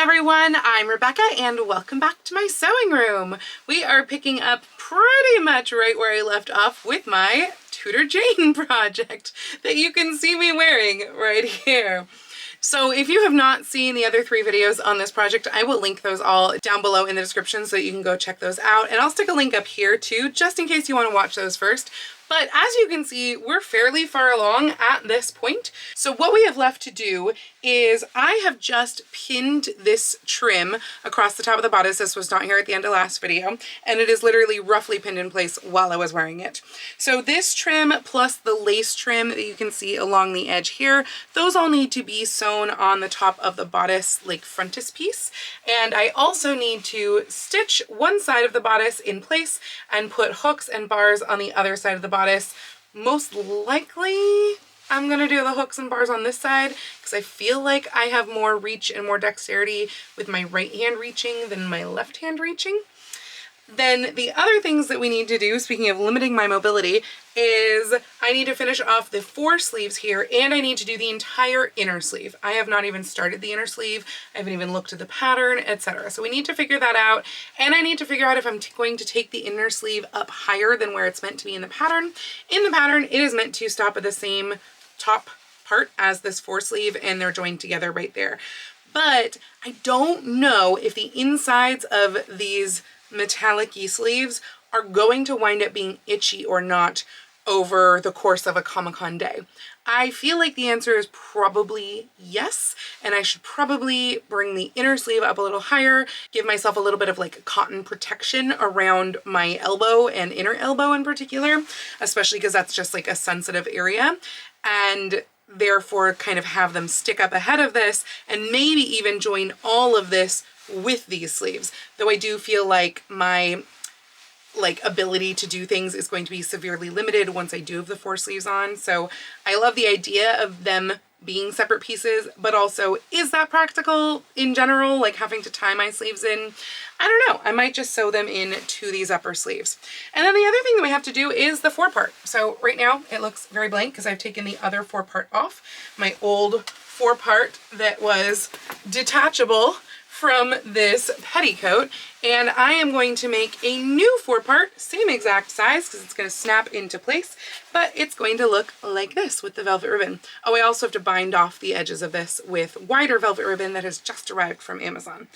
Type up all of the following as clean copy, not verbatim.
everyone, I'm Rebecca and welcome back to my sewing room. We are picking up pretty much right where I left off with my Tudor Jane project that you can see me wearing right here. So if you have not seen the other 3 videos on this project, I will link those all down below in the description so that you can go check those out. And I'll stick a link up here too, just in case you want to watch those first. But as you can see, we're fairly far along at this point. So what we have left to do is I have just pinned this trim across the top of the bodice. This was not here at the end of last video, and it is literally roughly pinned in place while I was wearing it. So this trim plus the lace trim that you can see along the edge here, those all need to be sewn on the top of the bodice like frontispiece. And I also need to stitch one side of the bodice in place and put hooks and bars on the other side of the bodice. Most likely I'm gonna do the hooks and bars on this side because I feel like I have more reach and more dexterity with my right hand reaching than my left hand reaching. Then the other things that we need to do, speaking of limiting my mobility, is I need to finish off the 4 sleeves here, and I need to do the entire inner sleeve. I have not even started the inner sleeve. I haven't even looked at the pattern, etc. So we need to figure that out, and I need to figure out if I'm going to take the inner sleeve up higher than where it's meant to be in the pattern. In the pattern, it is meant to stop at the same top part as this 4 sleeve, and they're joined together right there. But I don't know if the insides of these metallic-y sleeves are going to wind up being itchy or not over the course of a Comic-Con day. I feel like the answer is probably yes, and I should probably bring the inner sleeve up a little higher, give myself a little bit of like cotton protection around my elbow and inner elbow in particular, especially because that's just like a sensitive area, and therefore kind of have them stick up ahead of this and maybe even join all of this with these sleeves. Though I do feel like my ability to do things is going to be severely limited once I do have the 4 sleeves on. So I love the idea of them being separate pieces, but also is that practical in general, like having to tie my sleeves in? I don't know. I might just sew them in to these upper sleeves. And then the other thing that we have to do is the 4-part. So right now it looks very blank because I've taken the other 4-part off. My old 4-part that was detachable from this petticoat, and I am going to make a new 4-part, same exact size because it's going to snap into place, but it's going to look like this with the velvet ribbon. Oh, I also have to bind off the edges of this with wider velvet ribbon that has just arrived from Amazon.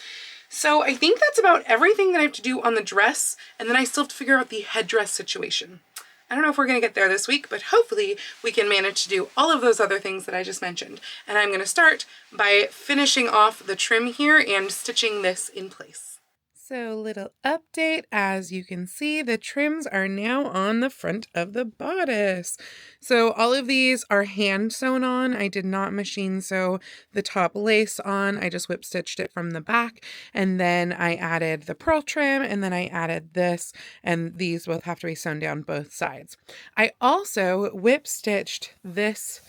So I think that's about everything that I have to do on the dress, and then I still have to figure out the headdress situation. I don't know if we're going to get there this week, but hopefully we can manage to do all of those other things that I just mentioned. And I'm going to start by finishing off the trim here and stitching this in place. So little update, as you can see, the trims are now on the front of the bodice. So all of these are hand sewn on. I did not machine sew the top lace on. I just whip stitched it from the back, and then I added the pearl trim, and then I added this, and these both have to be sewn down both sides. I also whip stitched this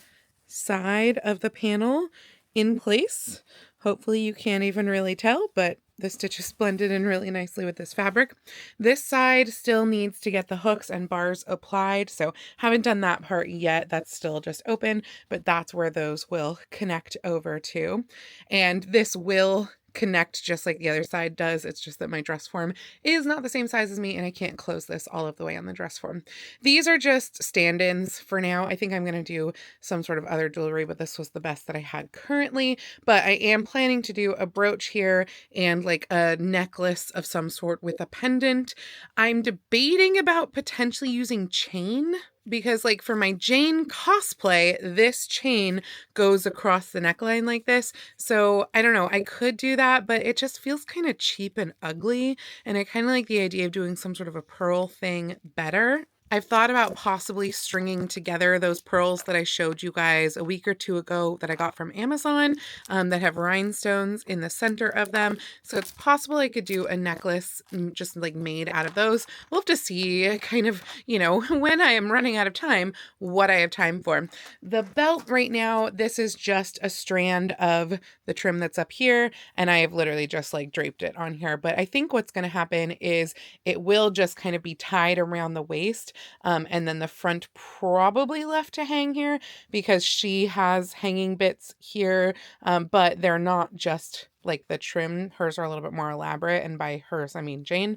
side of the panel in place. Hopefully you can't even really tell, but the stitches blended in really nicely with this fabric. This side still needs to get the hooks and bars applied, so haven't done that part yet. That's still just open, but that's where those will connect over to. And this will connect just like the other side does. It's just that my dress form is not the same size as me, and I can't close this all of the way on the dress form. These are just stand-ins for now. I think I'm going to do some sort of other jewelry, but this was the best that I had currently. But I am planning to do a brooch here and like a necklace of some sort with a pendant. I'm debating about potentially using chain, because like for my Jane cosplay, this chain goes across the neckline like this. So I don't know, I could do that, but it just feels kind of cheap and ugly. And I kind of like the idea of doing some sort of a pearl thing better. I've thought about possibly stringing together those pearls that I showed you guys a week or 2 ago that I got from Amazon that have rhinestones in the center of them. So it's possible I could do a necklace just like made out of those. We'll have to see kind of, you know, when I am running out of time, what I have time for. The belt right now, this is just a strand of the trim that's up here, and I have literally just like draped it on here. But I think what's going to happen is it will just kind of be tied around the waist. And then the front probably left to hang here because she has hanging bits here, but they're not just like the trim. Hers are a little bit more elaborate, and by hers I mean Jane.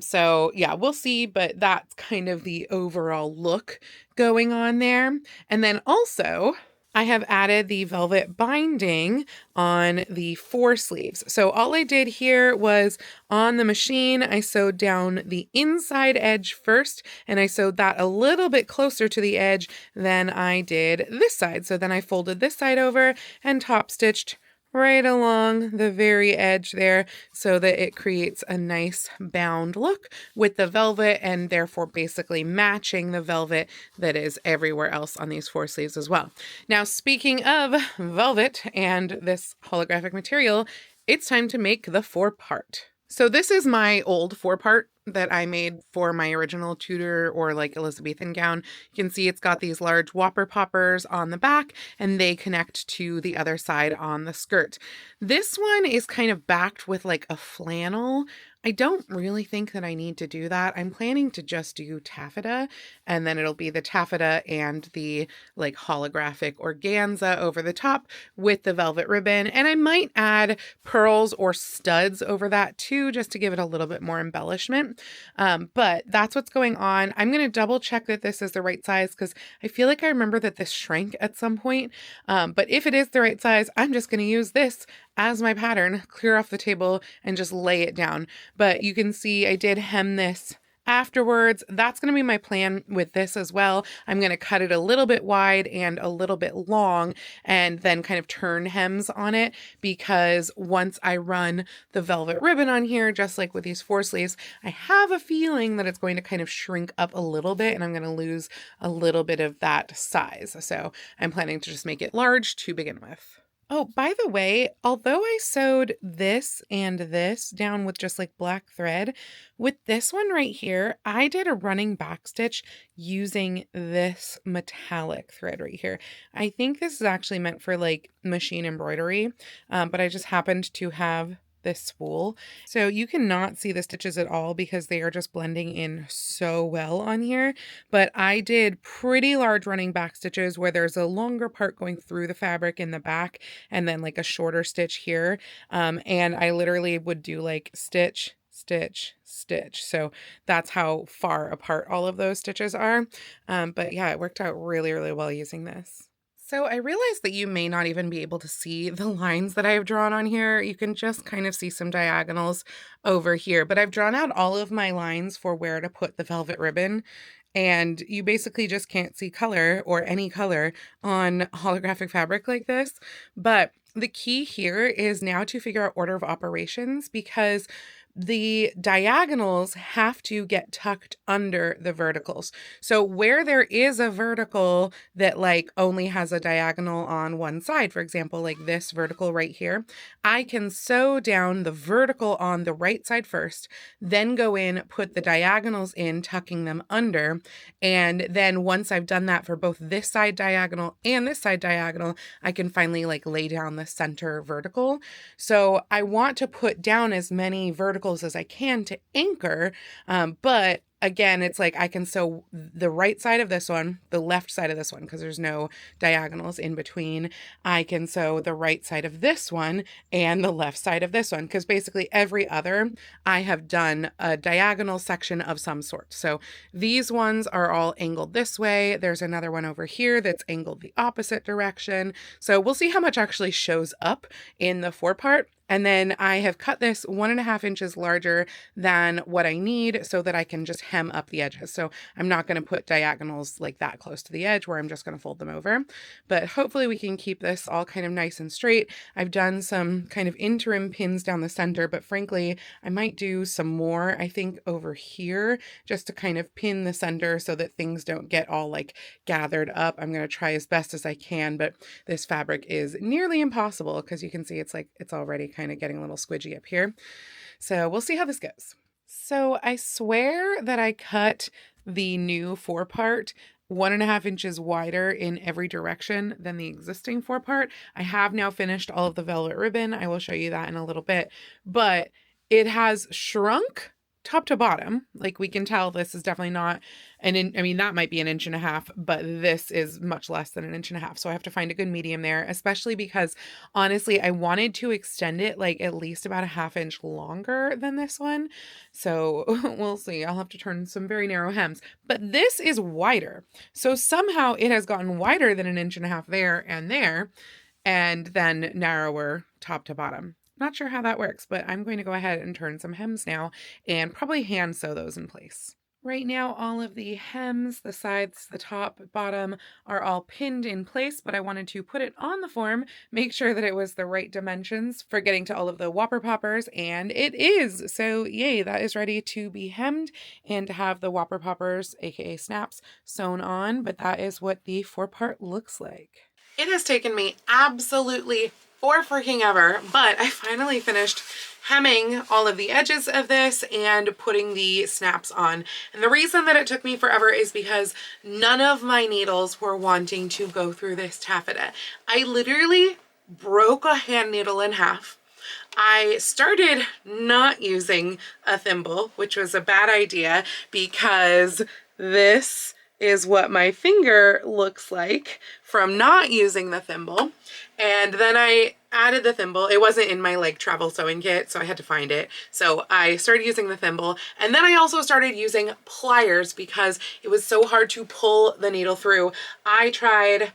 So yeah, we'll see, but that's kind of the overall look going on there. And then also I have added the velvet binding on the foresleeves. So all I did here was on the machine, I sewed down the inside edge first, and I sewed that a little bit closer to the edge than I did this side. So then I folded this side over and top stitched right along the very edge there so that it creates a nice bound look with the velvet, and therefore basically matching the velvet that is everywhere else on these four sleeves as well. Now, speaking of velvet and this holographic material, it's time to make the forepart. So this is my old forepart that I made for my original Tudor or like Elizabethan gown. You can see it's got these large whopper poppers on the back, and they connect to the other side on the skirt. This one is kind of backed with like a flannel. I don't really think that I need to do that. I'm planning to just do taffeta, and then it'll be the taffeta and the like holographic organza over the top with the velvet ribbon. And I might add pearls or studs over that too, just to give it a little bit more embellishment. But that's what's going on. I'm going to double check that this is the right size because I feel like I remember that this shrank at some point. But if it is the right size, I'm just going to use this as my pattern, clear off the table and just lay it down. But you can see I did hem this afterwards. That's going to be my plan with this as well. I'm going to cut it a little bit wide and a little bit long, and then kind of turn hems on it, because once I run the velvet ribbon on here, just like with these four sleeves, I have a feeling that it's going to kind of shrink up a little bit, and I'm going to lose a little bit of that size. So I'm planning to just make it large to begin with. Oh, by the way, although I sewed this and this down with just like black thread, with this one right here, I did a running back stitch using this metallic thread right here. I think this is actually meant for like machine embroidery, but I just happened to have this spool. So you cannot see the stitches at all because they are just blending in so well on here. But I did pretty large running back stitches where there's a longer part going through the fabric in the back and then like a shorter stitch here. And I literally would do like stitch, stitch, stitch. So that's how far apart all of those stitches are. But yeah, it worked out really, really well using this. So I realized that you may not even be able to see the lines that I have drawn on here. You can just kind of see some diagonals over here, but I've drawn out all of my lines for where to put the velvet ribbon. And you basically just can't see color or any color on holographic fabric like this. But the key here is now to figure out order of operations, because the diagonals have to get tucked under the verticals. So where there is a vertical that like only has a diagonal on one side, for example, like this vertical right here, I can sew down the vertical on the right side first, then go in, put the diagonals in, tucking them under. And then once I've done that for both this side diagonal and this side diagonal, I can finally like lay down the center vertical. So I want to put down as many verticals as I can to anchor, but again, it's like I can sew the right side of this one, the left side of this one, because there's no diagonals in between. I can sew the right side of this one and the left side of this one, because basically every other I have done a diagonal section of some sort. So these ones are all angled this way. There's another one over here that's angled the opposite direction. So we'll see how much actually shows up in the forepart. And then I have cut this 1.5 inches larger than what I need so that I can just hem up the edges. So I'm not going to put diagonals like that close to the edge where I'm just going to fold them over. But hopefully we can keep this all kind of nice and straight. I've done some kind of interim pins down the center, but frankly, I might do some more, I think, over here just to kind of pin the center so that things don't get all like gathered up. I'm going to try as best as I can, but this fabric is nearly impossible because you can see it's like it's already kind of getting a little squidgy up here. So we'll see how this goes. So I swear that I cut the new forepart 1.5 inches wider in every direction than the existing forepart. I have now finished all of the velvet ribbon. I will show you that in a little bit, but it has shrunk top to bottom. Like we can tell this is definitely not I mean, that might be 1.5 inches, but this is much less than 1.5 inches. So I have to find a good medium there, especially because honestly, I wanted to extend it like at least about a 1/2 inch longer than this one. So we'll see. I'll have to turn some very narrow hems, but this is wider. So somehow it has gotten wider than 1.5 inches there, and then narrower top to bottom. Not sure how that works, but I'm going to go ahead and turn some hems now and probably hand sew those in place. Right now, all of the hems, the sides, the top, bottom are all pinned in place, but I wanted to put it on the form, make sure that it was the right dimensions for getting to all of the whopper poppers, and it is. So yay, that is ready to be hemmed and to have the whopper poppers, aka snaps, sewn on, but that is what the forepart looks like. It has taken me absolutely for freaking ever, but I finally finished hemming all of the edges of this and putting the snaps on. And the reason that it took me forever is because none of my needles were wanting to go through this taffeta. I literally broke a hand needle in half. I started not using a thimble, which was a bad idea because this is what my finger looks like from not using the thimble. And then I added the thimble. It wasn't in my like travel sewing kit, so I had to find it. So I started using the thimble, and then I also started using pliers because it was so hard to pull the needle through. I tried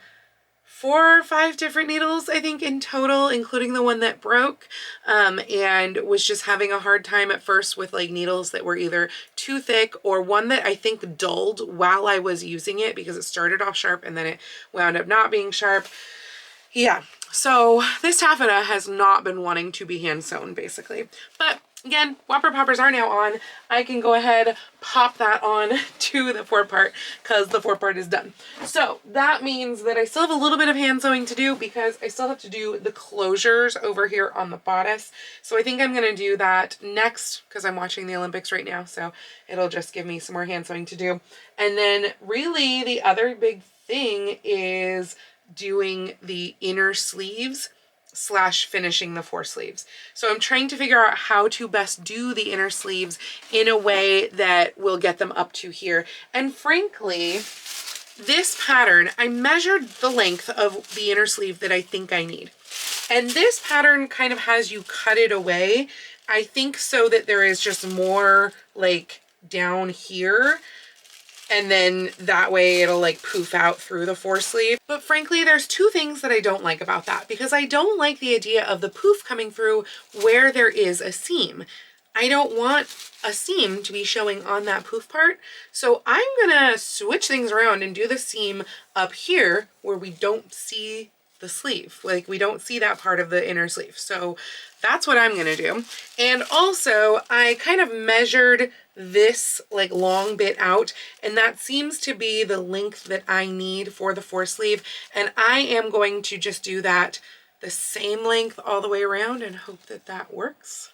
4 or 5 different needles, I think, in total, including the one that broke, and was just having a hard time at first with like needles that were either too thick or one that I think dulled while I was using it because it started off sharp and then it wound up not being sharp. Yeah, so this taffeta has not been wanting to be hand sewn basically, but again, whopper poppers are now on. I can go ahead, pop that on to the forepart because the forepart is done. So that means that I still have a little bit of hand sewing to do because I still have to do the closures over here on the bodice. So I think I'm going to do that next because I'm watching the Olympics right now. So it'll just give me some more hand sewing to do. And then really the other big thing is doing the inner sleeves / finishing the foresleeves. So I'm trying to figure out how to best do the inner sleeves in a way that will get them up to here. And frankly, this pattern, I measured the length of the inner sleeve that I think I need. And this pattern kind of has you cut it away, I think, so that there is just more like down here. And then that way it'll like poof out through the foresleeve. But frankly, there's 2 things that I don't like about that because I don't like the idea of the poof coming through where there is a seam. I don't want a seam to be showing on that poof part. So I'm gonna switch things around and do the seam up here where we don't see the sleeve. Like we don't see that part of the inner sleeve. So that's what I'm gonna do. And also I kind of measured this like long bit out, and that seems to be the length that I need for the foresleeve. And I am going to just do that the same length all the way around and hope that that works.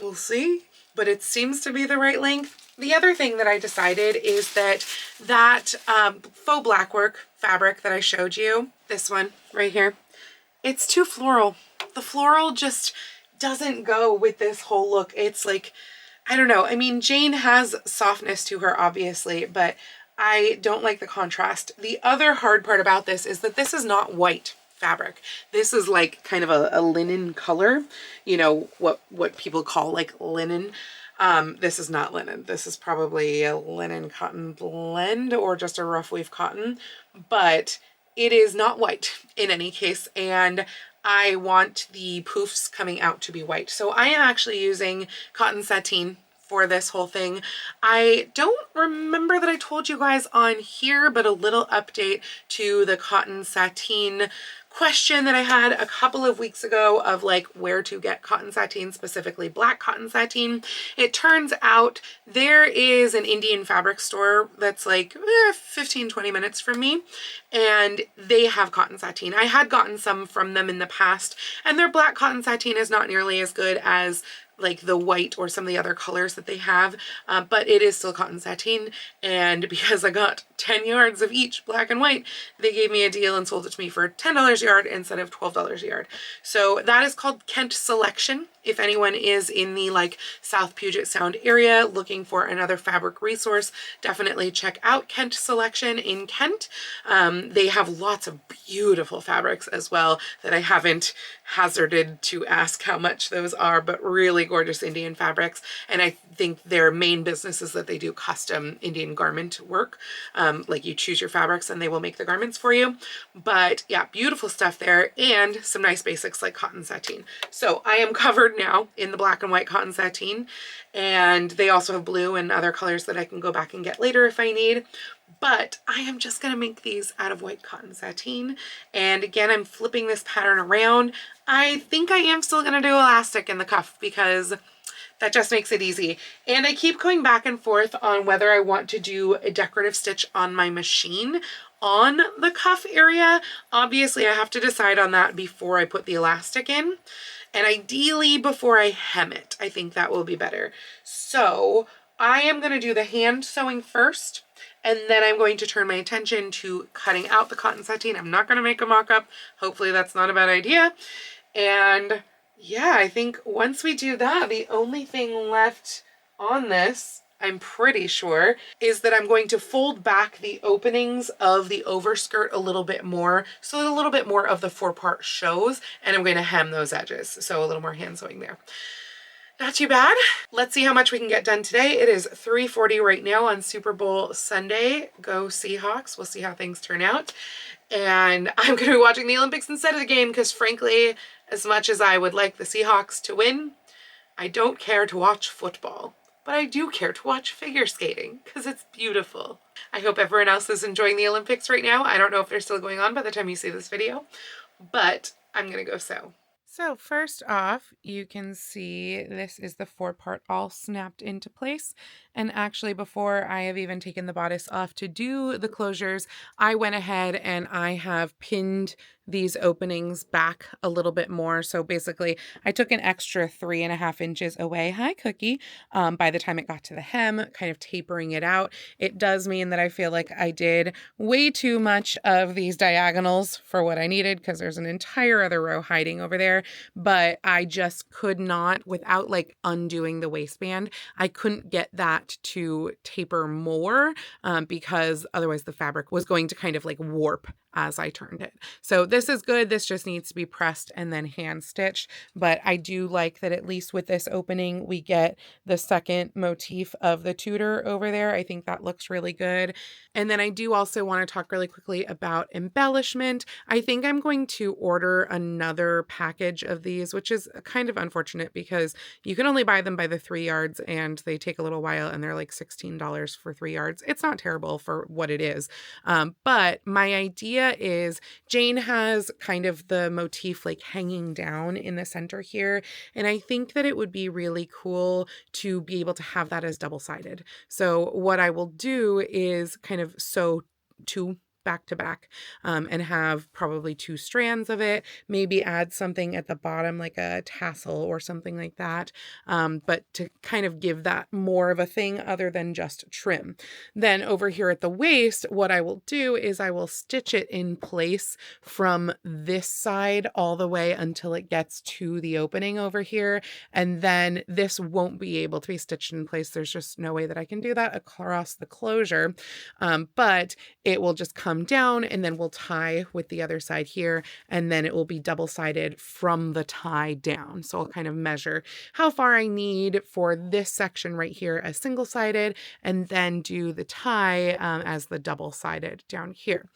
We'll see, but it seems to be the right length. The other thing that I decided is that faux blackwork fabric that I showed you, this one right here, it's too floral. The floral just doesn't go with this whole look. It's like, I don't know. I mean, Jane has softness to her, obviously, but I don't like the contrast. The other hard part about this is that this is not white fabric. This is like kind of a linen color, you know, what people call like linen. This is not linen. This is probably a linen cotton blend or just a rough weave cotton, but it is not white in any case. And I want the poofs coming out to be white. So I am actually using cotton sateen for this whole thing. I don't remember that I told you guys on here, but a little update to the cotton sateen question that I had a couple of weeks ago of like where to get cotton sateen, specifically black cotton sateen. It turns out there is an Indian fabric store that's like 15-20 minutes from me, and they have cotton sateen. I had gotten some from them in the past, and their black cotton sateen is not nearly as good as like the white or some of the other colors that they have, but it is still cotton sateen. And because I got 10 yards of each, black and white, they gave me a deal and sold it to me for $10 a yard instead of $12 a yard. So that is called Kent Selection If anyone is in the like South Puget Sound area looking for another fabric resource, definitely check out Kent Selection in Kent. They have lots of beautiful fabrics as well that I haven't hazarded to ask how much those are, but really gorgeous Indian fabrics. And I think their main business is that they do custom Indian garment work. Like you choose your fabrics and they will make the garments for you. But yeah, beautiful stuff there, and some nice basics like cotton sateen. So I am covered now in the black and white cotton sateen, and they also have blue and other colors that I can go back and get later if I need. But I am just going to make these out of white cotton sateen. And again, I'm flipping this pattern around. I think I am still going to do elastic in the cuff because that just makes it easy. And I keep going back and forth on whether I want to do a decorative stitch on my machine on the cuff area. Obviously, I have to decide on that before I put the elastic in. And ideally before I hem it. I think that will be better. So I am going to do the hand sewing first. And then I'm going to turn my attention to cutting out the cotton sateen. I'm not going to make a mock-up. Hopefully that's not a bad idea. And yeah, I think once we do that, the only thing left on this, I'm pretty sure, is that I'm going to fold back the openings of the overskirt a little bit more so that a little bit more of the forepart shows, and I'm going to hem those edges. So a little more hand sewing there. Not too bad. Let's see how much we can get done today. It is 3:40 right now on Super Bowl Sunday. Go Seahawks. We'll see how things turn out. And I'm going to be watching the Olympics instead of the game because frankly, as much as I would like the Seahawks to win, I don't care to watch football. But I do care to watch figure skating because it's beautiful. I hope everyone else is enjoying the Olympics right now. I don't know if they're still going on by the time you see this video, but I'm going to go sew. So first off, you can see this is the forepart all snapped into place. And actually before I have even taken the bodice off to do the closures, I went ahead and I have pinned these openings back a little bit more. So basically I took an extra 3.5 inches away. Hi, Cookie. By the time it got to the hem, kind of tapering it out. It does mean that I feel like I did way too much of these diagonals for what I needed because there's an entire other row hiding over there. But I just could not, without like undoing the waistband, I couldn't get that to taper more because otherwise the fabric was going to kind of like warp as I turned it. So this is good. This just needs to be pressed and then hand stitched. But I do like that at least with this opening, we get the second motif of the Tudor over there. I think that looks really good. And then I do also want to talk really quickly about embellishment. I think I'm going to order another package of these, which is kind of unfortunate because you can only buy them by the 3 yards and they take a little while and they're like $16 for 3 yards. It's not terrible for what it is. But my idea is Jane has kind of the motif like hanging down in the center here. And I think that it would be really cool to be able to have that as double-sided. So what I will do is kind of sew 2 back to back and have probably 2 strands of it, maybe add something at the bottom like a tassel or something like that, but to kind of give that more of a thing other than just trim. Then over here at the waist, what I will do is I will stitch it in place from this side all the way until it gets to the opening over here, and then this won't be able to be stitched in place. There's just no way that I can do that across the closure, but it will just come down and then we'll tie with the other side here, and then it will be double-sided from the tie down. So I'll kind of measure how far I need for this section right here as single-sided and then do the tie as the double-sided down here.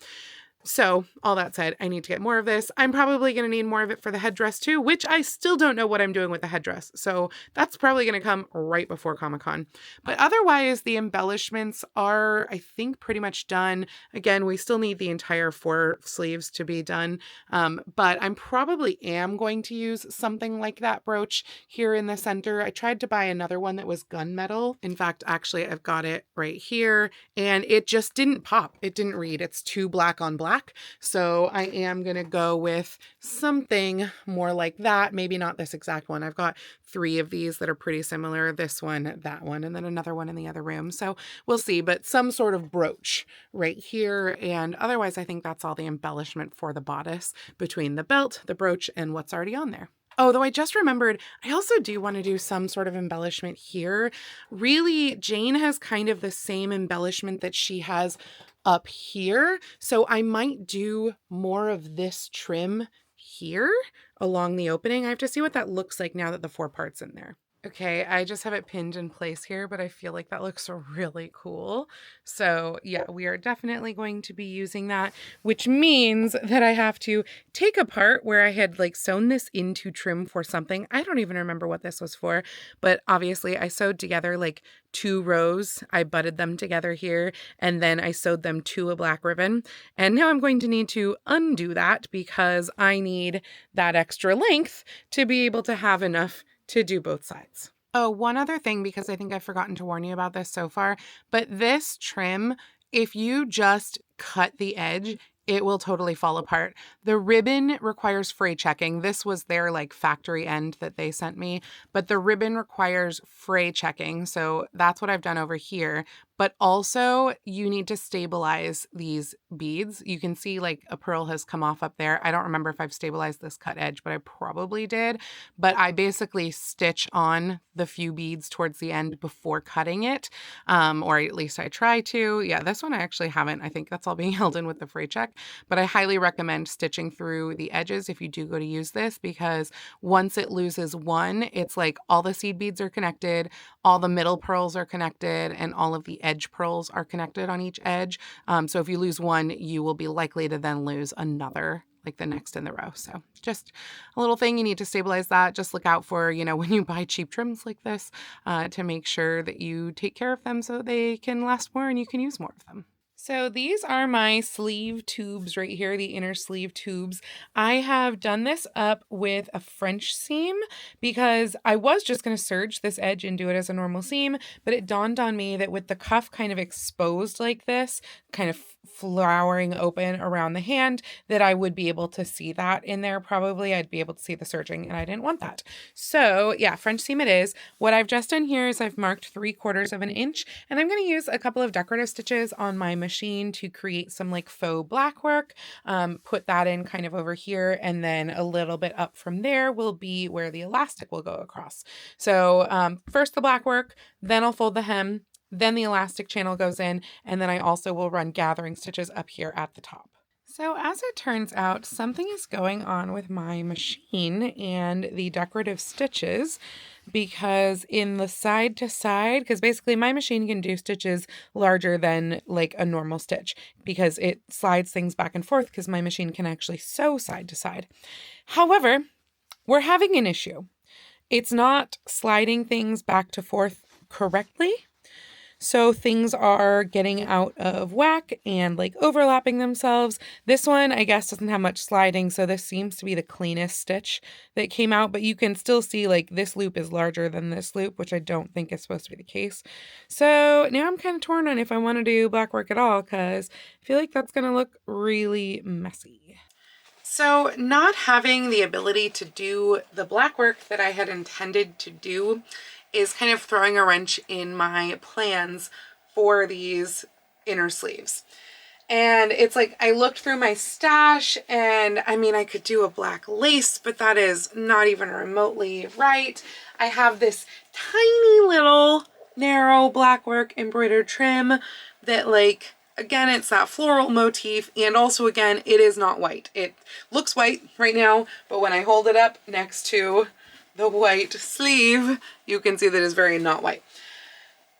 So all that said, I need to get more of this. I'm probably going to need more of it for the headdress too, which I still don't know what I'm doing with the headdress. So that's probably going to come right before Comic-Con. But otherwise, the embellishments are, I think, pretty much done. Again, we still need the entire 4 sleeves to be done. But I'm probably going to use something like that brooch here in the center. I tried to buy another one that was gunmetal. In fact, actually, I've got it right here and it just didn't pop. It didn't read. It's too black on black. So I am going to go with something more like that. Maybe not this exact one. I've got 3 of these that are pretty similar. This one, that one, and then another one in the other room. So we'll see, but some sort of brooch right here. And otherwise, I think that's all the embellishment for the bodice between the belt, the brooch, and what's already on there. Oh, though I just remembered, I also do want to do some sort of embellishment here. Really, Jane has kind of the same embellishment that she has up here. So I might do more of this trim here along the opening. I have to see what that looks like now that the four parts in there. Okay, I just have it pinned in place here, but I feel like that looks really cool. So yeah, we are definitely going to be using that, which means that I have to take apart where I had like sewn this into trim for something. I don't even remember what this was for, but obviously I sewed together like 2 rows. I butted them together here, and then I sewed them to a black ribbon. And now I'm going to need to undo that because I need that extra length to be able to have enough to do both sides. Oh, one other thing, because I think I've forgotten to warn you about this so far, but this trim, if you just cut the edge, it will totally fall apart. The ribbon requires fray checking. This was their like factory end that they sent me, but the ribbon requires fray checking. So that's what I've done over here. But also you need to stabilize these beads. You can see like a pearl has come off up there. I don't remember if I've stabilized this cut edge, but I probably did. But I basically stitch on the few beads towards the end before cutting it, or at least I try to. Yeah, this one I actually haven't. I think that's all being held in with the fray check, but I highly recommend stitching through the edges if you do go to use this, because once it loses one, it's like all the seed beads are connected, all the middle pearls are connected, and all of the edge pearls are connected on each edge. So if you lose one, you will be likely to then lose another, like the next in the row. So just a little thing, you need to stabilize that. Just look out for, when you buy cheap trims like this, to make sure that you take care of them so they can last more and you can use more of them. So these are my sleeve tubes right here, the inner sleeve tubes. I have done this up with a French seam because I was just going to serge this edge and do it as a normal seam, but it dawned on me that with the cuff kind of exposed like this, kind of flowering open around the hand, that I would be able to see that in there probably. I'd be able to see the serging, and I didn't want that. So yeah, French seam it is. What I've just done here is I've marked 3/4 of an inch, and I'm going to use a couple of decorative stitches on my machine to create some like faux black work. Put that in kind of over here, and then a little bit up from there will be where the elastic will go across. So first the black work, then I'll fold the hem, then the elastic channel goes in, and then I also will run gathering stitches up here at the top. So as it turns out, something is going on with my machine and the decorative stitches, because in the side to side, because basically my machine can do stitches larger than like a normal stitch because it slides things back and forth, because my machine can actually sew side to side. However, we're having an issue. It's not sliding things back to forth correctly. So things are getting out of whack and like overlapping themselves. This one, I guess, doesn't have much sliding, so this seems to be the cleanest stitch that came out, but you can still see like this loop is larger than this loop, which I don't think is supposed to be the case. So now I'm kind of torn on if I want to do black work at all, because I feel like that's going to look really messy. So not having the ability to do the black work that I had intended to do is kind of throwing a wrench in my plans for these inner sleeves. And it's like, I looked through my stash, and I mean, I could do a black lace, but that is not even remotely right. I have this tiny little narrow black work embroidered trim that, like, again, it's that floral motif, and also again, it is not white. It looks white right now, but when I hold it up next to the white sleeve, you can see that it's very not white.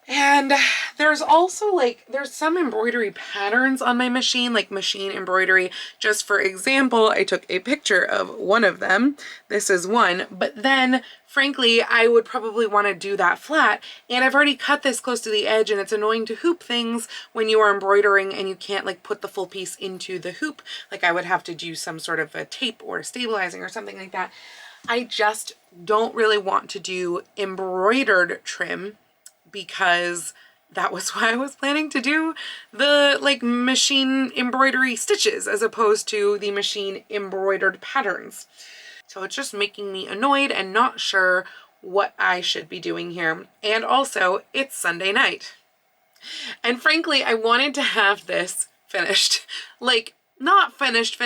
And there's also like, there's some embroidery patterns on my machine, like machine embroidery. Just for example, I took a picture of one of them. This is one, but then frankly, I would probably want to do that flat, and I've already cut this close to the edge, and it's annoying to hoop things when you are embroidering and you can't like put the full piece into the hoop. Like I would have to do some sort of a tape or stabilizing or something like that. I just don't really want to do embroidered trim, because that was why I was planning to do the like machine embroidery stitches as opposed to the machine embroidered patterns. So it's just making me annoyed and not sure what I should be doing here. And also, it's Sunday night. And frankly, I wanted to have this finished. Like, not finished,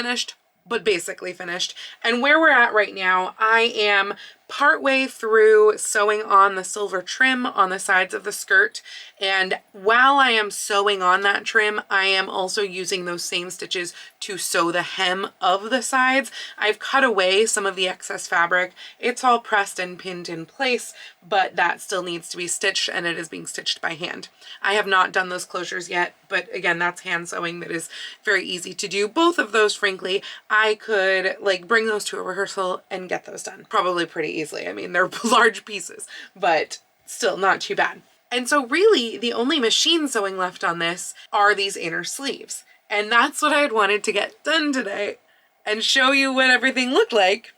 but basically finished. And where we're at right now, I am partway through sewing on the silver trim on the sides of the skirt, and while I am sewing on that trim, I am also using those same stitches to sew the hem of the sides. I've cut away some of the excess fabric. It's all pressed and pinned in place, but that still needs to be stitched, and it is being stitched by hand. I have not done those closures yet, but again, that's hand sewing that is very easy to do. Both of those, frankly, I could like bring those to a rehearsal and get those done probably pretty easily. I mean, they're large pieces, but still not too bad. And so really the only machine sewing left on this are these inner sleeves. And that's what I had wanted to get done today and show you what everything looked like.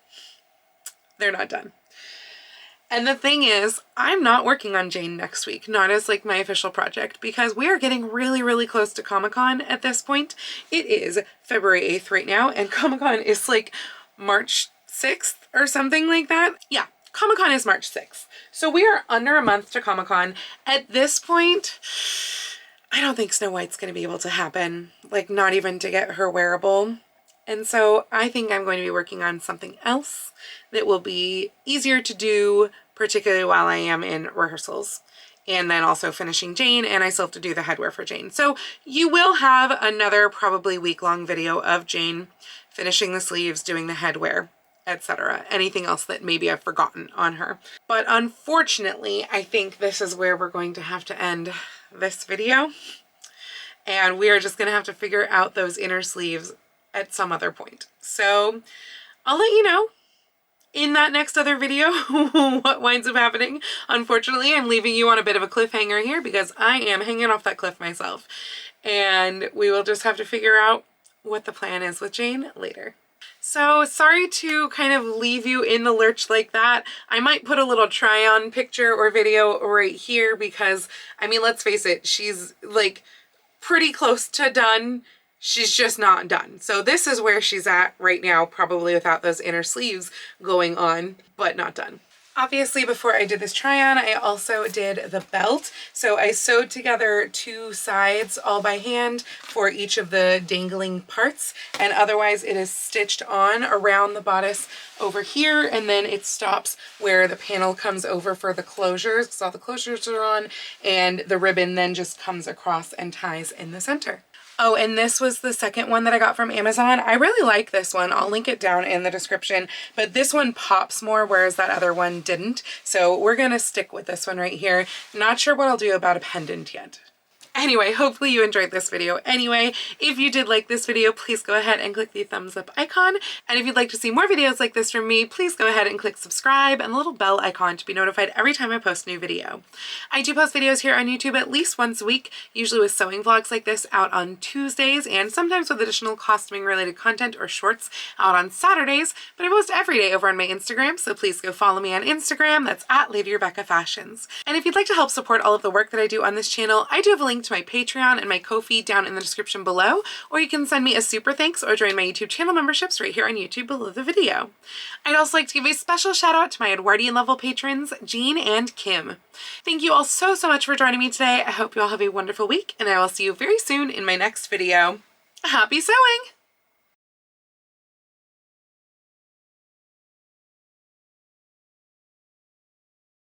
They're not done. And the thing is, I'm not working on Jane next week, not as like my official project, because we are getting really, really close to Comic-Con at this point. It is February 8th right now, and Comic-Con is like March 6th or something like that. Yeah, Comic-Con is March 6th. So we are under a month to Comic-Con. At this point, I don't think Snow White's going to be able to happen, like not even to get her wearable. And so I think I'm going to be working on something else that will be easier to do, particularly while I am in rehearsals. And then also finishing Jane, and I still have to do the headwear for Jane. So you will have another probably week-long video of Jane finishing the sleeves, doing the headwear, etc. Anything else that maybe I've forgotten on her. But unfortunately, I think this is where we're going to have to end this video. And we are just going to have to figure out those inner sleeves at some other point. So I'll let you know in that next other video what winds up happening. Unfortunately, I'm leaving you on a bit of a cliffhanger here because I am hanging off that cliff myself. And we will just have to figure out what the plan is with Jane later. So sorry to kind of leave you in the lurch like that. I might put a little try-on picture or video right here because, I mean, let's face it, she's like pretty close to done. She's just not done. So this is where she's at right now, probably without those inner sleeves going on, but not done. Obviously, before I did this try-on, I also did the belt. So I sewed together two sides all by hand for each of the dangling parts, and otherwise it is stitched on around the bodice over here, and then it stops where the panel comes over for the closures, so all the closures are on, and the ribbon then just comes across and ties in the center. Oh, and this was the second one that I got from Amazon. I really like this one. I'll link it down in the description, but this one pops more, whereas that other one didn't. So we're gonna stick with this one right here. Not sure what I'll do about a pendant yet. Anyway, hopefully you enjoyed this video. Anyway, if you did like this video, please go ahead and click the thumbs up icon. And if you'd like to see more videos like this from me, please go ahead and click subscribe and the little bell icon to be notified every time I post a new video. I do post videos here on YouTube at least once a week, usually with sewing vlogs like this out on Tuesdays, and sometimes with additional costuming related content or shorts out on Saturdays, but I post every day over on my Instagram, so please go follow me on Instagram. That's at Lady Rebecca Fashions. And if you'd like to help support all of the work that I do on this channel, I do have a link to my Patreon and my Ko-fi down in the description below, or you can send me a super thanks or join my YouTube channel memberships right here on YouTube below the video. I'd also like to give a special shout out to my Edwardian level patrons, Jean and Kim. Thank you all so much for joining me today. I hope you all have a wonderful week, and I will see you very soon in my next video. Happy sewing!